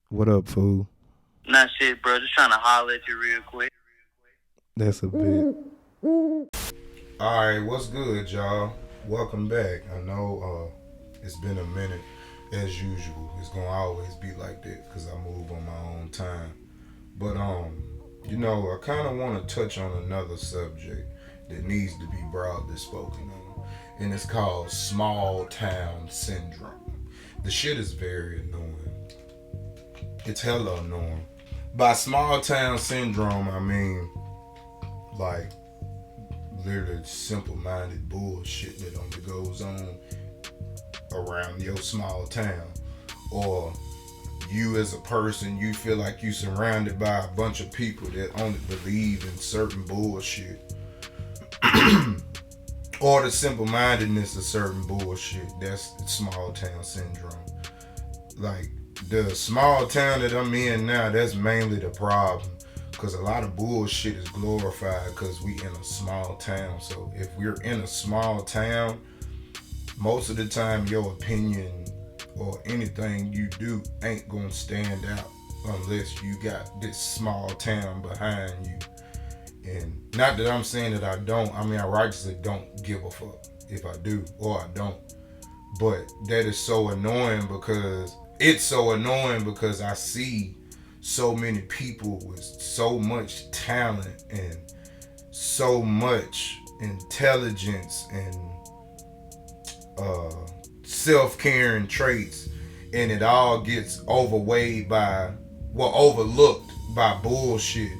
What up, fool? Nah, shit, bro. Just trying to holler at you real quick. That's a bit. Alright, what's good, y'all? Welcome back. I know it's been a minute, as usual. It's gonna always be like that because I move on my own time. But I kind of want to touch on another subject that needs to be broadly spoken on, and it's called small town syndrome. The shit is very annoying. It's hella annoying. By small town syndrome, I mean like literally simple-minded bullshit that only goes on around your small town, or you as a person, you feel like you surrounded by a bunch of people that only believe in certain bullshit, or the simple-mindedness of certain bullshit. That's small town syndrome. Like the small town that I'm in now, that's mainly the problem. Cause a lot of bullshit is glorified because we in a small town. So if we're in a small town, most of the time your opinion or anything you do ain't gonna stand out unless you got this small town behind you. And not that I'm saying that I don't. I mean, I righteously don't give a fuck if I do or I don't. But that is so annoying because I see so many people with so much talent and so much intelligence and uh, self-caring traits, and it all gets overlooked by bullshit,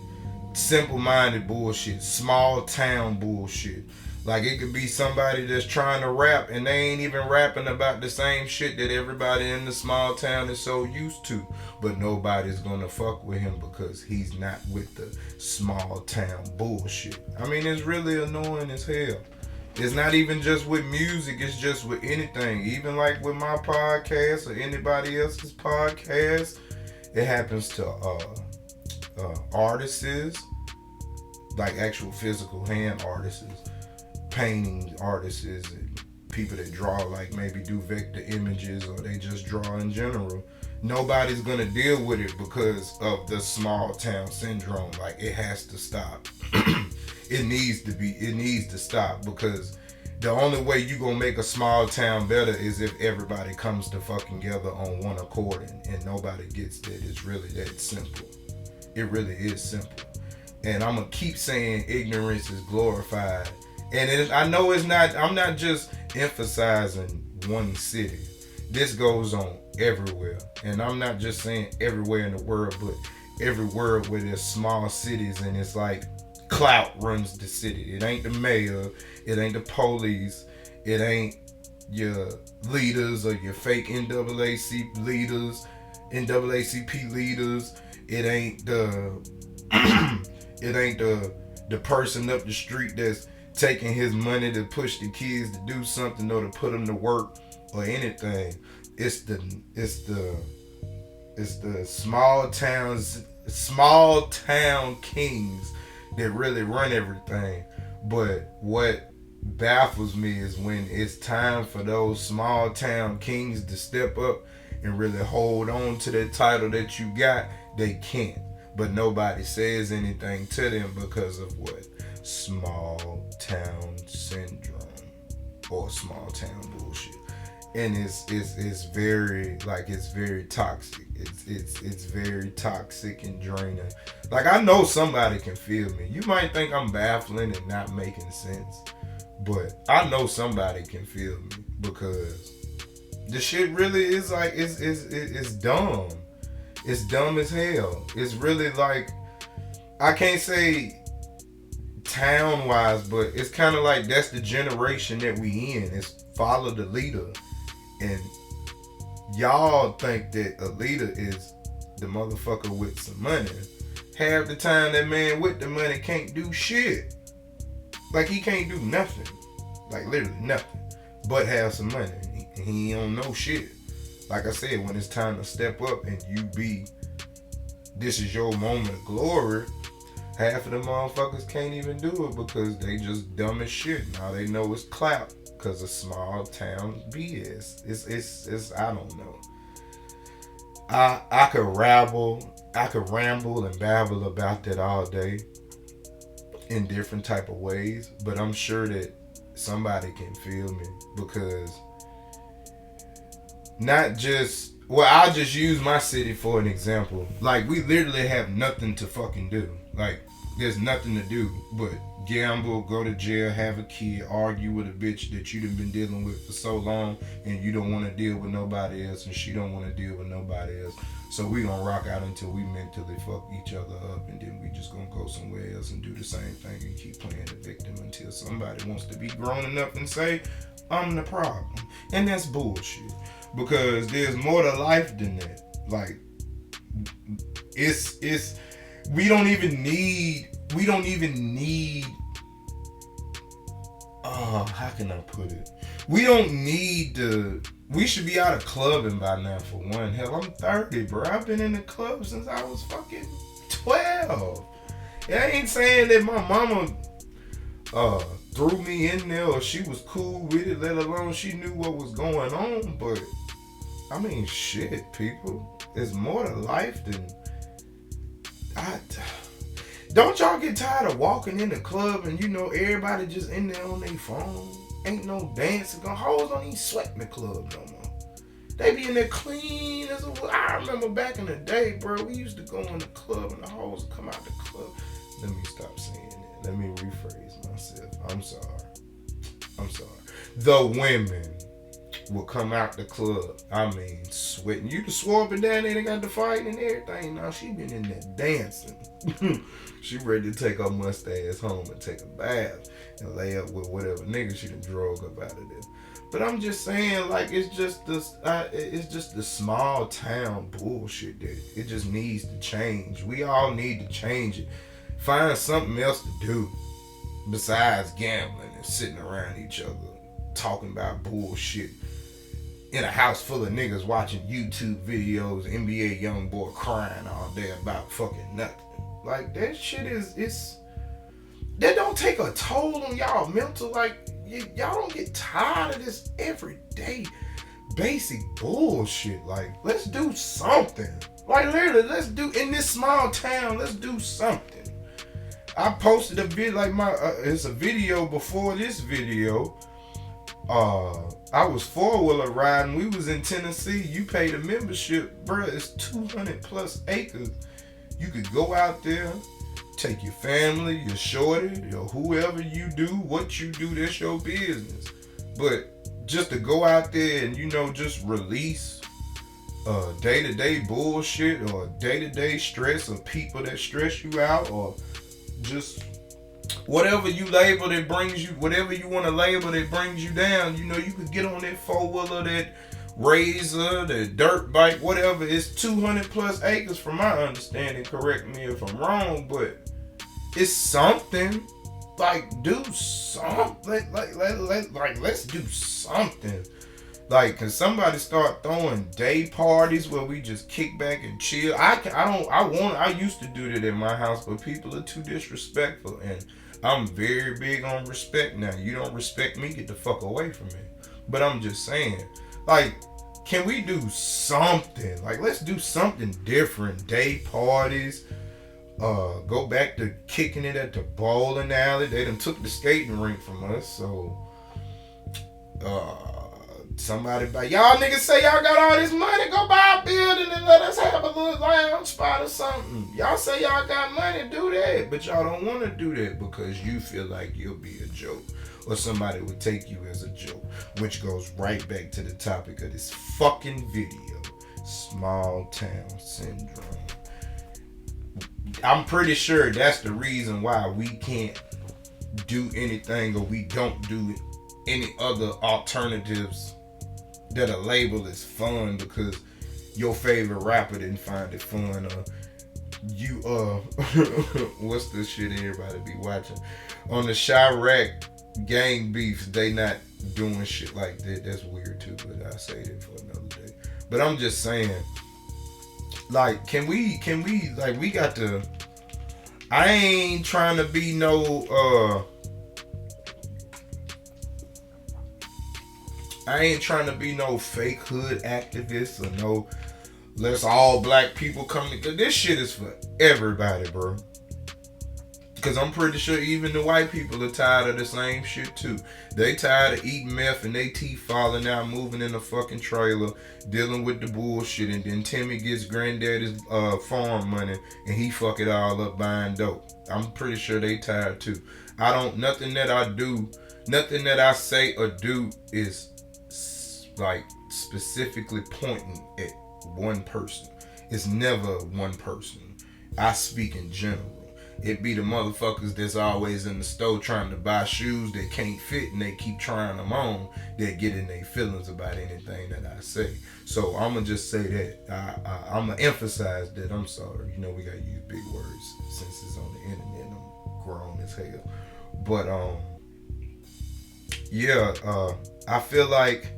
simple-minded bullshit, small town bullshit. Like it could be somebody that's trying to rap and they ain't even rapping about the same shit that everybody in the small town is so used to. But nobody's gonna fuck with him because he's not with the small town bullshit. I mean, it's really annoying as hell. It's not even just with music, it's just with anything. Even like with my podcast or anybody else's podcast, it happens to artists, like actual physical hand artists, painting artists, and people that draw, like maybe do vector images or they just draw in general. Nobody's gonna deal with it because of the small town syndrome. Like it has to stop. It needs to stop because the only way you gonna make a small town better is if everybody comes to fucking together on one accord, and nobody gets that. It's really that simple. It really is simple. And I'm gonna keep saying ignorance is glorified. And I know it's not. I'm not just emphasizing one city. This goes on everywhere, and I'm not just saying everywhere in the world, but everywhere where there's small cities, and it's like clout runs the city. It ain't the mayor, it ain't the police, it ain't your leaders or your fake NAACP leaders, NAACP leaders. It ain't the it ain't the person up the street that's taking his money to push the kids to do something or to put them to work or anything. It's the small town kings that really run everything. But what baffles me is when it's time for those small town kings to step up and really hold on to that title that you got, they can't. But nobody says anything to them because of what? Small town syndrome or small town bullshit. And it's very, like, it's very toxic. It's very toxic and draining. Like, I know somebody can feel me. You might think I'm baffling and not making sense, but I know somebody can feel me because the shit really is like it's dumb. It's dumb as hell. It's really like, I can't say town wise, but it's kind of like that's the generation that we in. It's follow the leader, and y'all think that a leader is the motherfucker with some money. Half the time that man with the money can't do shit. Like he can't do nothing. Like literally nothing. But have some money. He don't know shit. Like I said, when it's time to step up and this is your moment of glory, half of the motherfuckers can't even do it because they just dumb as shit. Now they know it's clout because of small town BS. It's I don't know. I could ramble and babble about that all day in different type of ways, but I'm sure that somebody can feel me because not just, well, I'll just use my city for an example. Like, we literally have nothing to fucking do. Like, there's nothing to do but gamble, go to jail, have a kid, argue with a bitch that you done been dealing with for so long, and you don't want to deal with nobody else, and she don't want to deal with nobody else. So we gonna rock out until we mentally fuck each other up, and then we just gonna go somewhere else and do the same thing and keep playing the victim until somebody wants to be grown enough and say, I'm the problem. And that's bullshit. Because there's more to life than that. Like, it's we don't even need how can I put it? We should be out of clubbing by now, for one. Hell, I'm 30, bro. I've been in the club since I was fucking 12. I ain't saying that my mama threw me in there or she was cool with it, let alone she knew what was going on, but I mean, shit, people. There's more to life than Don't y'all get tired of walking in the club and everybody just in there on their phone? Ain't no dancing. Hoes don't even sweat in the club no more. They be in there clean as a wood. I remember back in the day, bro, we used to go in the club and the hoes would come out the club. Let me stop saying that. Let me rephrase myself. I'm sorry. The women will come out the club. I mean, sweating. You can swore up and down there, they got the fighting and everything. Now she been in there dancing. She ready to take her mustache home and take a bath and lay up with whatever nigga she done drug up out of there. But I'm just saying, like, it's just the small town bullshit that it just needs to change. We all need to change it. Find something else to do besides gambling and sitting around each other talking about bullshit in a house full of niggas watching YouTube videos, NBA YoungBoy crying all day about fucking nothing. Like, that shit that don't take a toll on y'all mental. Like, y'all don't get tired of this everyday basic bullshit. Like, let's do something. Like, literally, let's do, in this small town, let's do something. I posted a video, like it's a video before this video. I was 4-wheeler riding. We was in Tennessee. You paid a membership, bruh. It's 200 plus acres. You could go out there, take your family, your shorty, your whoever you do, what you do, that's your business. But just to go out there and, just release day-to-day bullshit or day-to-day stress of people that stress you out, or just whatever you label that brings you, whatever you want to label that brings you down, you could get on that 4-wheeler, that Razor, the dirt bike, whatever. It's 200 plus acres from my understanding. Correct me if I'm wrong, but it's something. Like, do something. Like, let's do something. Like, can somebody start throwing day parties where we just kick back and chill? I used to do that in my house, but people are too disrespectful, and I'm very big on respect now. You don't respect me, get the fuck away from me. But I'm just saying, like, can we do something? Like, let's do something different. Day parties. Go back to kicking it at the bowling alley. They done took the skating rink from us, so somebody buy. Y'all niggas say y'all got all this money, go buy a building and let us have a little lounge spot or something. Y'all say y'all got money, do that, but y'all don't want to do that because you feel like you'll be a joke, or somebody would take you as a joke, which goes right back to the topic of this fucking video, small town syndrome. I'm pretty sure that's the reason why we can't do anything, or we don't do any other alternatives that are labeled as fun, because your favorite rapper didn't find it fun, or you what's the shit everybody be watching on the Chirac gang beefs, they not doing shit like that. That's weird too, but I'll say that for another day. But I'm just saying, like, can we like, we got to, I ain't trying to be no fake hood activist, or no Let's all black people come together. This shit is for everybody, bro. Because I'm pretty sure even the white people are tired of the same shit too. They tired of eating meth and they teeth falling out, moving in a fucking trailer, dealing with the bullshit, and then Timmy gets granddaddy's farm money and he fuck it all up buying dope. I'm pretty sure they tired too. Nothing that I say or do is like specifically pointing at one person. It's never one person. I speak in general. It be the motherfuckers that's always in the store trying to buy shoes that can't fit and they keep trying them on that get in their feelings about anything that I say. So I'm going to just say that. I'm going to emphasize that. I'm sorry. You know, we got to use big words since it's on the internet and I'm grown as hell. But, yeah, I feel like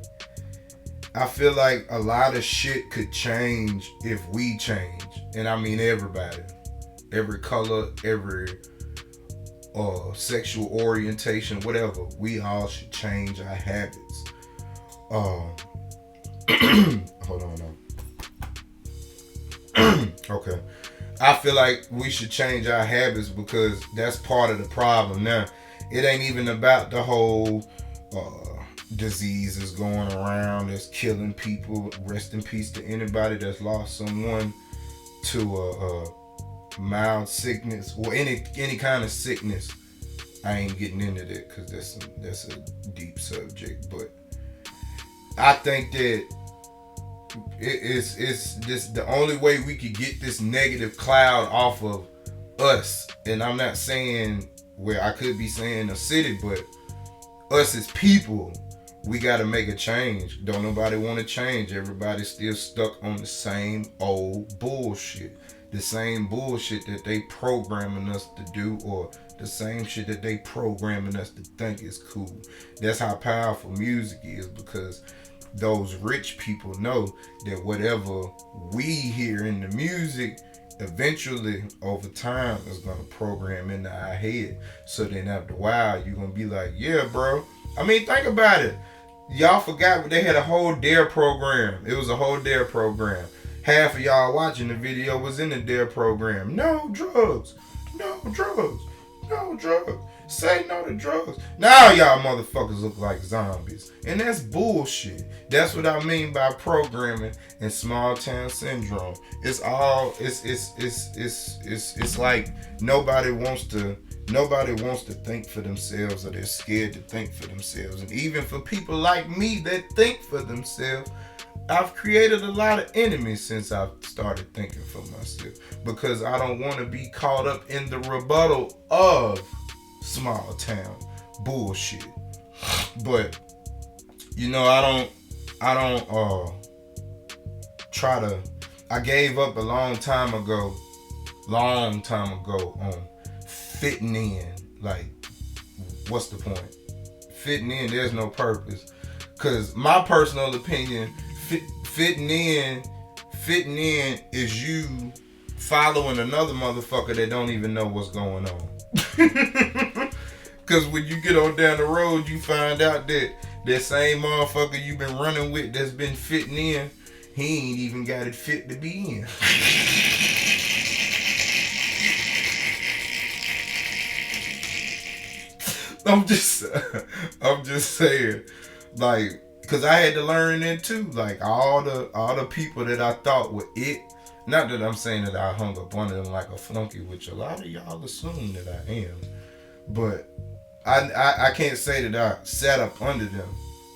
a lot of shit could change if we change. And I mean everybody. Every color, every sexual orientation, whatever. We all should change our habits. Hold on now. Okay. I feel like we should change our habits because that's part of the problem. Now, it ain't even about the whole diseases going around that's killing people. Rest in peace to anybody that's lost someone to mild sickness or any kind of sickness. I ain't getting into that because that's a deep subject, but I think that it's just the only way we could get this negative cloud off of us. And I'm not saying where I could be saying a city, but us as people, we got to make a change. Don't nobody want to change. Everybody's still stuck on the same old bullshit. The same bullshit that they programming us to do, or the same shit that they programming us to think is cool. That's how powerful music is, because those rich people know that whatever we hear in the music, eventually over time is gonna program into our head. So then after a while, you're gonna be like, yeah, bro. I mean, think about it. Y'all forgot they had a whole DARE program. It was a whole DARE program. Half of y'all watching the video was in the DARE program. No drugs. No drugs. No drugs. Say no to drugs. Now y'all motherfuckers look like zombies. And that's bullshit. That's what I mean by programming and small town syndrome. It's like nobody wants to think for themselves, or they're scared to think for themselves. And even for people like me that think for themselves, I've created a lot of enemies since I've started thinking for myself, because I don't want to be caught up in the rebuttal of small town bullshit. But you know, I gave up a long time ago on fitting in. Like, what's the point? Fitting in, there's no purpose. Cause my personal opinion, fitting in is you following another motherfucker that don't even know what's going on. Cause when you get on down the road, you find out that that same motherfucker you've been running with that's been fitting in, he ain't even got it fit to be in. I'm just saying, like, cause I had to learn it too. Like all the people that I thought were it. Not that I'm saying that I hung up on them like a flunky, which a lot of y'all assume that I am. But I can't say that I sat up under them.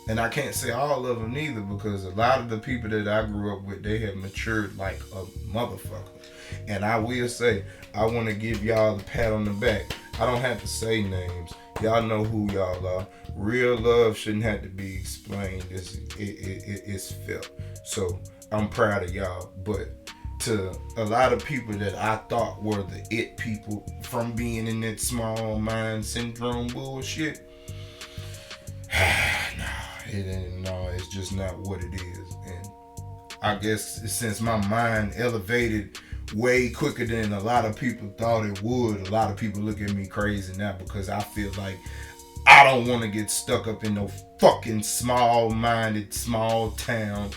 And I can't say all of them neither, because a lot of the people that I grew up with, they have matured like a motherfucker. And I will say, I want to give y'all a pat on the back. I don't have to say names. Y'all know who y'all are. Real love shouldn't have to be explained. It's felt. So I'm proud of y'all. But to a lot of people that I thought were the it people from being in that small mind syndrome bullshit, it's just not what it is. And I guess since my mind elevated way quicker than a lot of people thought it would, a lot of people look at me crazy now, because I feel like I don't want to get stuck up in no fucking small-minded, small town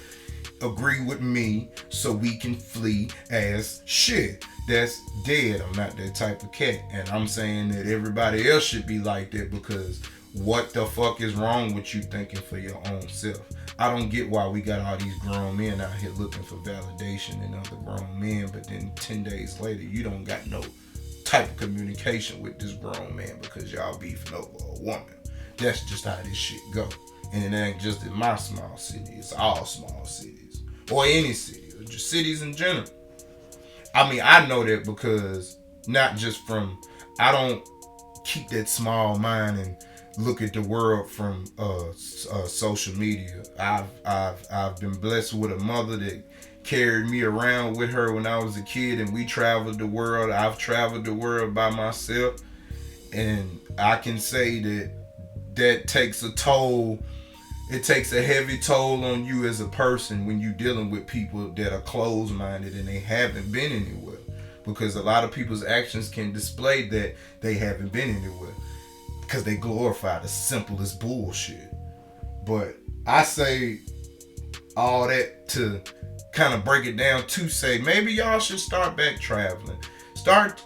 agree with me so we can flee as shit. That's dead. I'm not that type of cat. And I'm saying that everybody else should be like that, because what the fuck is wrong with you thinking for your own self? I don't get why we got all these grown men out here looking for validation in other grown men, but then 10 days later, you don't got no type of communication with this grown man because y'all beefing over a woman. That's just how this shit go. And it ain't just in my small city. It's all small cities. Or any city. Or just cities in general. I mean, I know that because not just from... I don't keep that small mind and look at the world from social media. I've been blessed with a mother that carried me around with her when I was a kid, and we traveled the world. I've traveled the world by myself, and I can say that takes a toll. It takes a heavy toll on you as a person when you're dealing with people that are closed-minded and they haven't been anywhere. Because a lot of people's actions can display that they haven't been anywhere, because they glorify the simplest bullshit. But I say all that to kind of break it down to say maybe y'all should start back traveling. Start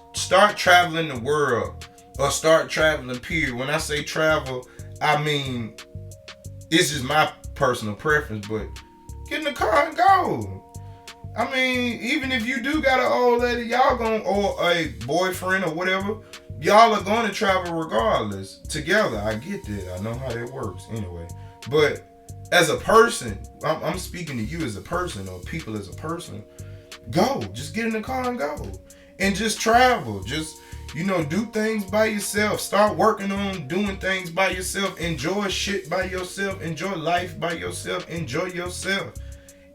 traveling the world, or start traveling period. When I say travel, I mean, it's just my personal preference, but get in the car and go. I mean, even if you do got an old lady, y'all gonna, or a boyfriend or whatever, y'all are going to travel regardless together. I get that. I know how that works anyway. But as a person, I'm speaking to you as a person, or people as a person. Go. Just get in the car and go. And just travel. Just, do things by yourself. Start working on doing things by yourself. Enjoy shit by yourself. Enjoy life by yourself. Enjoy yourself.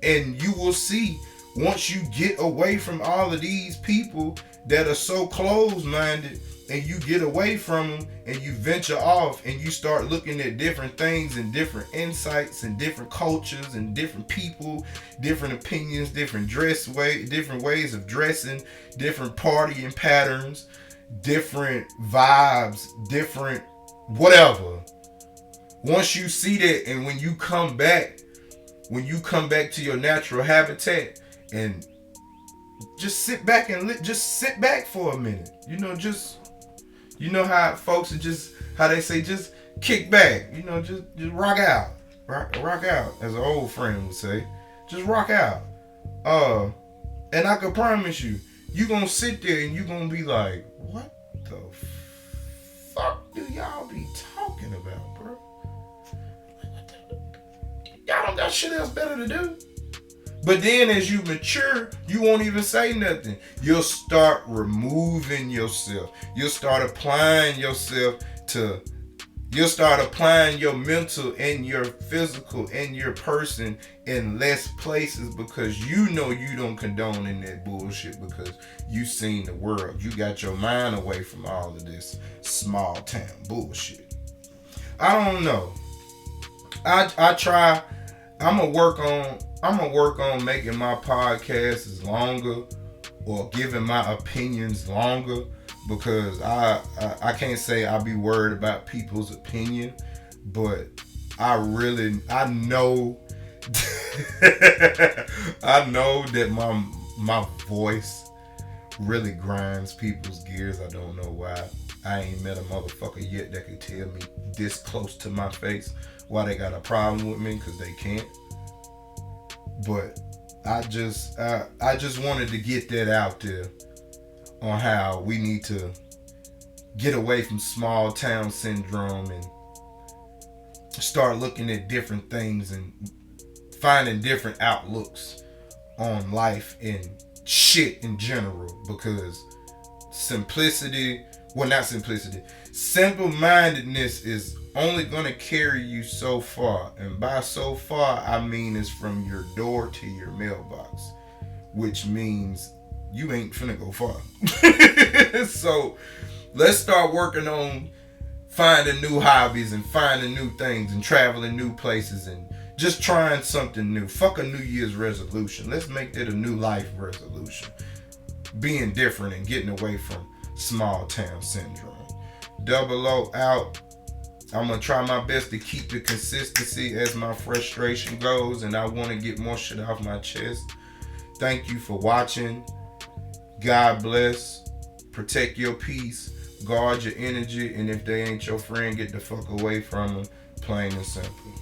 And you will see, once you get away from all of these people that are so closed-minded, and you get away from them and you venture off and you start looking at different things and different insights and different cultures and different people, different opinions, different different ways of dressing, different partying patterns, different vibes, different whatever. Once you see that, and when you come back to your natural habitat and just sit back and just sit back for a minute, how folks are just, how they say, just kick back, just rock out, rock out, as an old friend would say, just rock out. And I can promise you, you gonna sit there and you gonna be like, what the fuck do y'all be talking about, bro? Y'all don't got shit else better to do. But then as you mature, you won't even say nothing. You'll start removing yourself. You'll start applying yourself to, you'll start applying your mental and your physical and your person in less places, because you don't condone in that bullshit, because you seen the world. You got your mind away from all of this small town bullshit. I don't know. I try. I'm gonna work on making my podcasts longer, or giving my opinions longer, because I can't say I be worried about people's opinion, but I know I know that my voice really grinds people's gears. I don't know why. I ain't met a motherfucker yet that could tell me this close to my face why they got a problem with me, because they can't. But I just wanted to get that out there on how we need to get away from small town syndrome and start looking at different things and finding different outlooks on life and shit in general, because simple-mindedness is only gonna carry you so far, and by so far I mean it's from your door to your mailbox, which means you ain't finna go far. So let's start working on finding new hobbies and finding new things and traveling new places and just trying something new. Fuck a New Year's resolution. Let's make that a new life resolution. Being different and getting away from small town syndrome. Double O out. I'm going to try my best to keep the consistency as my frustration goes, and I want to get more shit off my chest. Thank you for watching. God bless. Protect your peace. Guard your energy. And if they ain't your friend, get the fuck away from them. Plain and simple.